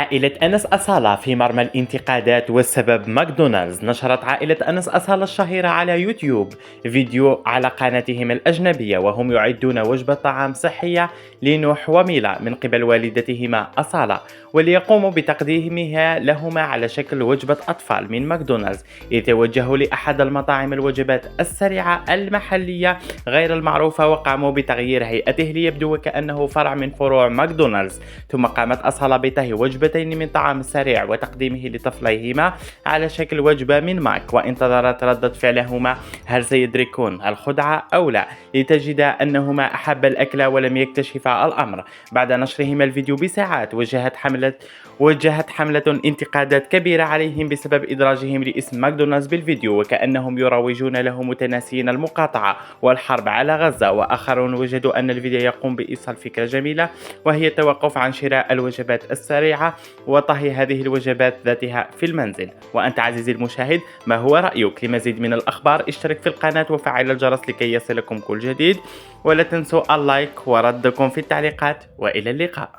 عائلة أنس أصالة في مرمى الانتقادات والسبب ماكدونالدز. نشرت عائلة أنس أصالة الشهيرة على يوتيوب فيديو على قناتهم الأجنبية وهم يعدون وجبة طعام صحية لنوح وميلا من قبل والدتهما أصالة، وليقوموا بتقديمها لهما على شكل وجبة أطفال من ماكدونالدز، إذ توجهوا لأحد المطاعم الوجبات السريعة المحلية غير المعروفة وقاموا بتغيير هيئته ليبدو وكأنه فرع من فروع ماكدونالدز. ثم قامت أصالة بطهي وجبتين من طعام سريع وتقديمه لطفليهما على شكل وجبة من ماك، وانتظرت ردة فعلهما هل سيدركون الخدعة أو لا، لتجد أنهما أحب الأكل ولم يكتشفا الأمر. بعد نشرهما الفيديو بساعات وجهت حملة انتقادات كبيرة عليهم بسبب إدراجهم لاسم ماكدونالدز بالفيديو، وكأنهم يروجون له متناسين المقاطعة والحرب على غزة. وآخرون وجدوا أن الفيديو يقوم بإيصال فكرة جميلة، وهي التوقف عن شراء الوجبات السريعة وطهي هذه الوجبات ذاتها في المنزل. وأنت عزيزي المشاهد، ما هو رأيك؟ لمزيد من الأخبار اشترك في القناة وفعل الجرس لكي يصلكم كل جديد، ولا تنسوا اللايك وردكم في التعليقات، وإلى اللقاء.